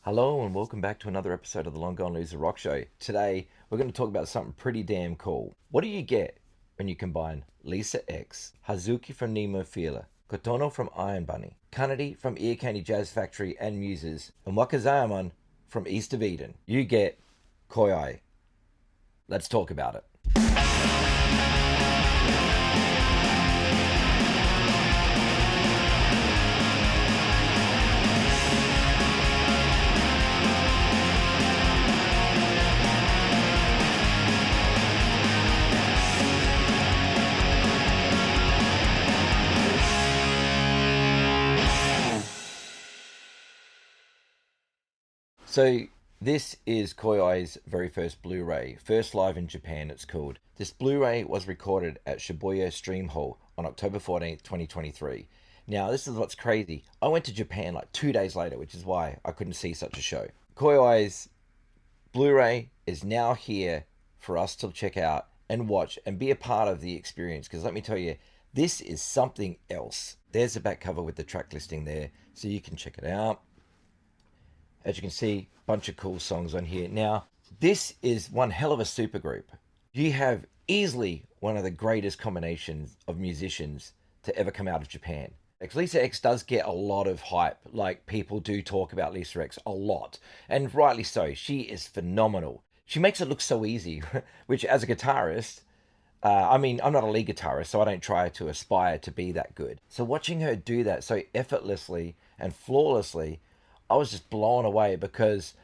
Hello and welcome back to another episode of the Long Gone Loser Rock Show. Today we're going to talk about something pretty damn cool. What do you get when you combine Lisa X, Hazuki from Nemophila, Kotono from Ironbunny, Kanadi from Ear Candy Jazz Factory and Muses, and Wakazayaman from East of Eden? You get Koiai. Let's talk about it. So this is Koiai's very first Blu-ray, first live in Japan it's called. This Blu-ray was recorded at Shibuya Stream Hall on October 14th, 2023. Now this is what's crazy. I went to Japan like 2 days later, which is why I couldn't see such a show. Koiai's Blu-ray is now here for us to check out and watch and be a part of the experience, because let me tell you, this is something else. There's the back cover with the track listing there, so you can check it out. As you can see, a bunch of cool songs on here. Now, this is one hell of a supergroup. You have easily one of the greatest combinations of musicians to ever come out of Japan. Lisa X does get a lot of hype. Like, people do talk about Lisa X a lot. And rightly so. She is phenomenal. She makes it look so easy, which as a guitarist, I'm not a lead guitarist, so I don't try to aspire to be that good. So watching her do that so effortlessly and flawlessly, I was just blown away, because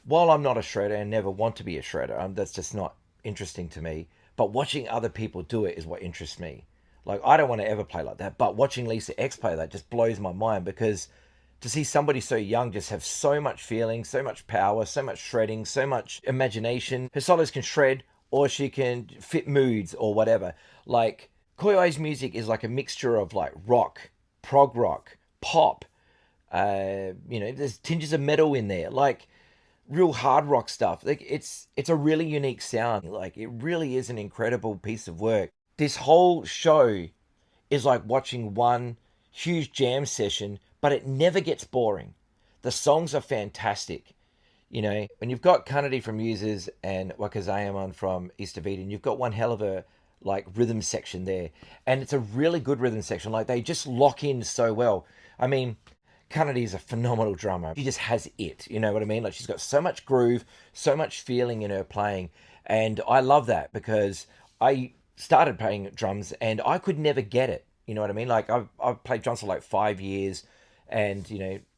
while I'm not a shredder and never want to be a shredder, that's just not interesting to me. But watching other people do it is what interests me. Like, I don't want to ever play like that, but watching Lisa X play that just blows my mind, because to see somebody so young just have so much feeling, so much power, so much shredding, so much imagination. Her solos can shred, or she can fit moods or whatever. Like, Koiai's music is like a mixture of like rock, prog rock, pop. There's tinges of metal in there, like real hard rock stuff. Like, it's a really unique sound. Like, it really is an incredible piece of work. This whole show is like watching one huge jam session, but it never gets boring. The songs are fantastic. When you've got Kanadi from Muses and Wakazayaman from East of Eden, you've got one hell of a like rhythm section there, and it's a really good rhythm section. Like, they just lock in so well. I mean, Kanadi is a phenomenal drummer. She just has it, you know what I mean? Like, she's got so much groove, so much feeling in her playing. And I love that, because I started playing drums and I could never get it. You know what I mean? Like, I've played drums for like 5 years and,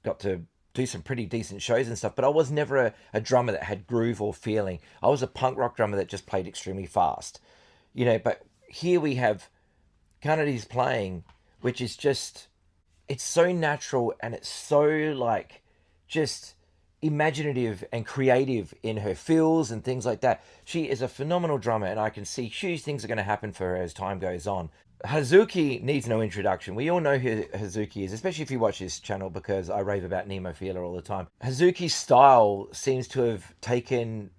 got to do some pretty decent shows and stuff, but I was never a drummer that had groove or feeling. I was a punk rock drummer that just played extremely fast, but here we have Kanadi's playing, which is just, it's so natural, and it's so like just imaginative and creative in her feels and things like that. She is a phenomenal drummer, and I can see huge things are going to happen for her as time goes on. Hazuki needs no introduction. We all know who Hazuki is, especially if you watch this channel, because I rave about Nemophila all the time. Hazuki's style seems to have taken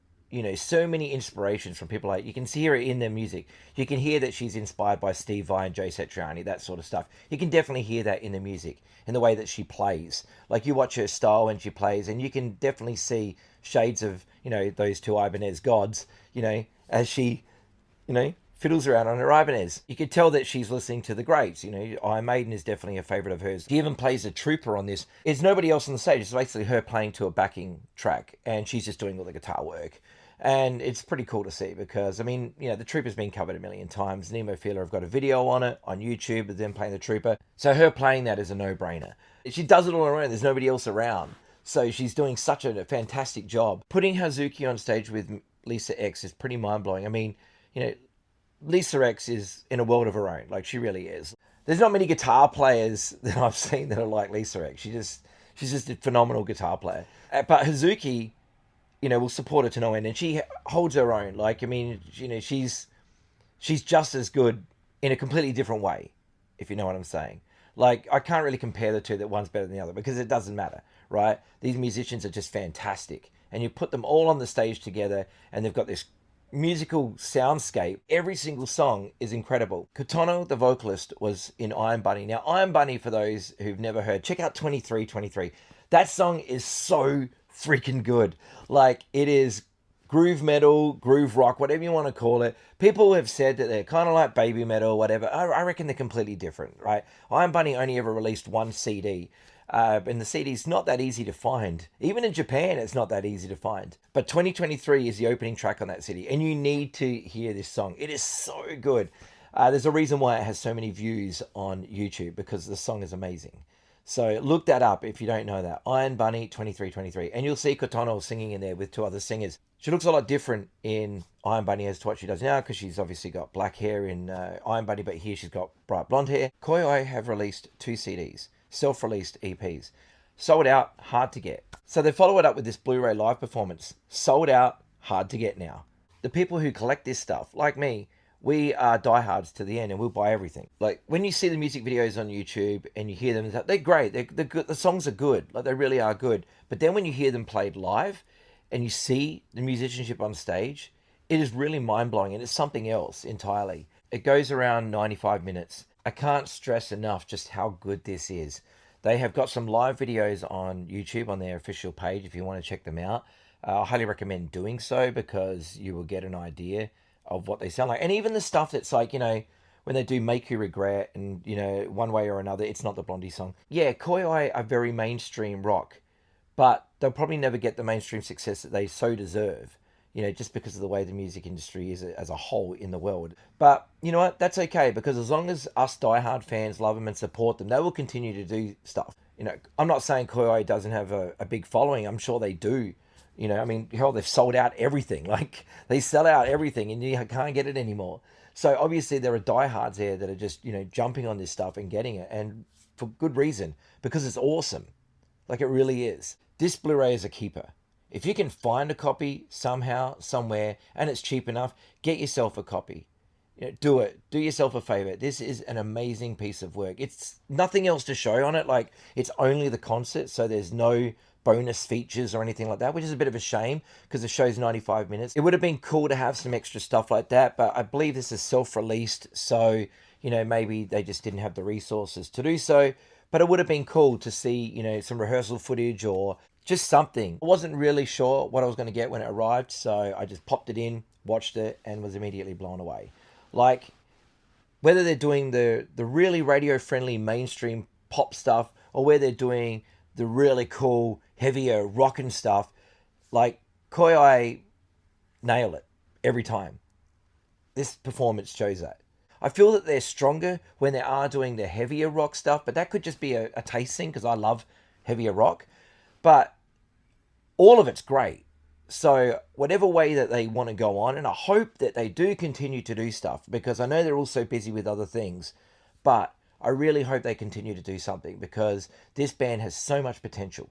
so many inspirations from people. Like, you can hear it in their music. You can hear that she's inspired by Steve Vai and Joe Satriani, that sort of stuff. You can definitely hear that in the music, in the way that she plays. Like, you watch her style when she plays, and you can definitely see shades of, those two Ibanez gods, as she, fiddles around on her Ibanez. You could tell that she's listening to the greats. Iron Maiden is definitely a favourite of hers. She even plays a trooper on this. It's nobody else on the stage. It's basically her playing to a backing track, and she's just doing all the guitar work. And it's pretty cool to see, because, the Trooper's been covered a million times. Nemophila have got a video on it on YouTube of them playing the Trooper. So her playing that is a no-brainer. She does it all on her own. There's nobody else around. So she's doing such a fantastic job. Putting Hazuki on stage with Lisa X is pretty mind-blowing. Lisa X is in a world of her own. Like, she really is. There's not many guitar players that I've seen that are like Lisa X. She's just a phenomenal guitar player. But Hazuki, will support her to no end, and she holds her own. Like, she's just as good in a completely different way, if you know what I'm saying. Like, I can't really compare the two, that one's better than the other, because it doesn't matter, right? These musicians are just fantastic, and you put them all on the stage together, and they've got this musical soundscape. Every single song is incredible. Kotono, the vocalist, was in Ironbunny. Now, Ironbunny, for those who've never heard, check out 2323. That song is so freaking good. Like, it is groove metal, groove rock, whatever you want to call it. People have said that they're kind of like baby metal or whatever. I reckon they're completely different, right? Ironbunny only ever released one CD. And the CD's not that easy to find. Even in Japan, it's not that easy to find. But 2023 is the opening track on that CD, and you need to hear this song. It is so good. There's a reason why it has so many views on YouTube, because the song is amazing. So look that up if you don't know that. Ironbunny 2323. And you'll see Kotono singing in there with two other singers. She looks a lot different in Ironbunny as to what she does now, because she's obviously got black hair in Ironbunny, but here she's got bright blonde hair. Koiai have released 2 CDs, self-released EPs. Sold out, hard to get. So they follow it up with this Blu-ray live performance. Sold out, hard to get now. The people who collect this stuff, like me, we are diehards to the end, and we'll buy everything. Like, when you see the music videos on YouTube and you hear them, they're great. They're good. The songs are good. Like, they really are good. But then when you hear them played live and you see the musicianship on stage, it is really mind-blowing, and it's something else entirely. It goes around 95 minutes. I can't stress enough just how good this is. They have got some live videos on YouTube on their official page if you want to check them out. I highly recommend doing so, because you will get an idea of what they sound like. And even the stuff that's like, you know, when they do Make You Regret and, you know, one way or another, it's not the Blondie song. Yeah, Koiai are very mainstream rock, but they'll probably never get the mainstream success that they so deserve, you know, just because of the way the music industry is as a whole in the world. But you know what? That's okay, because as long as us diehard fans love them and support them, they will continue to do stuff. You know, I'm not saying Koiai doesn't have a big following. I'm sure they do. You know, I mean, hell, they've sold out everything. Like, they sell out everything and you can't get it anymore. So obviously there are diehards there that are just, you know, jumping on this stuff and getting it. And for good reason, because it's awesome. Like, it really is. This Blu-ray is a keeper. If you can find a copy somehow, somewhere, and it's cheap enough, get yourself a copy. You know, do it. Do yourself a favor. This is an amazing piece of work. It's nothing else to show on it. Like, it's only the concert, so there's no bonus features or anything like that, which is a bit of a shame, because the show's 95 minutes. It would have been cool to have some extra stuff like that, but I believe this is self-released, so, you know, maybe they just didn't have the resources to do so. But it would have been cool to see, you know, some rehearsal footage or just something. I wasn't really sure what I was going to get when it arrived, so I just popped it in, watched it, and was immediately blown away. Like, whether they're doing the really radio-friendly mainstream pop stuff, or where they're doing the really cool, heavier rockin' stuff, like, Koiai nail it every time. This performance shows that. I feel that they're stronger when they are doing the heavier rock stuff, but that could just be a taste thing, because I love heavier rock. But all of it's great. So whatever way that they want to go on, and I hope that they do continue to do stuff, because I know they're also busy with other things, but I really hope they continue to do something, because this band has so much potential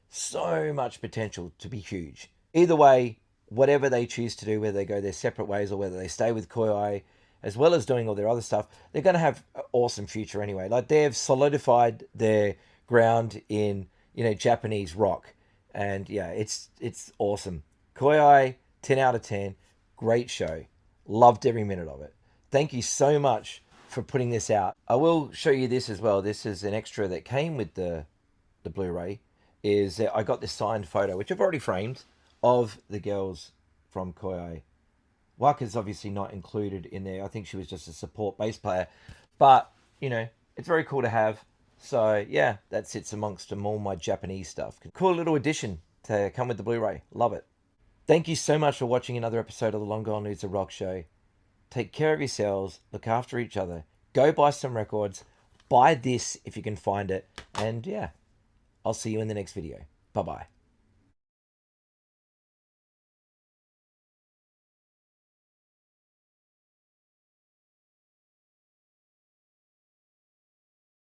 to be huge. Either way, whatever they choose to do, whether they go their separate ways or whether they stay with Koiai, as well as doing all their other stuff, they're going to have an awesome future anyway. Like, they've solidified their ground in, you know, Japanese rock. And yeah, it's awesome. Koiai, 10 out of 10. Great show. Loved every minute of it. Thank you so much for putting this out. I will show you this as well. This is an extra that came with the Blu-ray. Is that I got this signed photo, which I've already framed, of the girls from Koiai. Waka's obviously not included in there. I think she was just a support bass player. But, you know, it's very cool to have. So, yeah, that sits amongst all my Japanese stuff. Cool little addition to come with the Blu-ray. Love it. Thank you so much for watching another episode of the Long Gone Loser Rock Show. Take care of yourselves. Look after each other. Go buy some records. Buy this if you can find it. And, yeah, I'll see you in the next video. Bye-bye.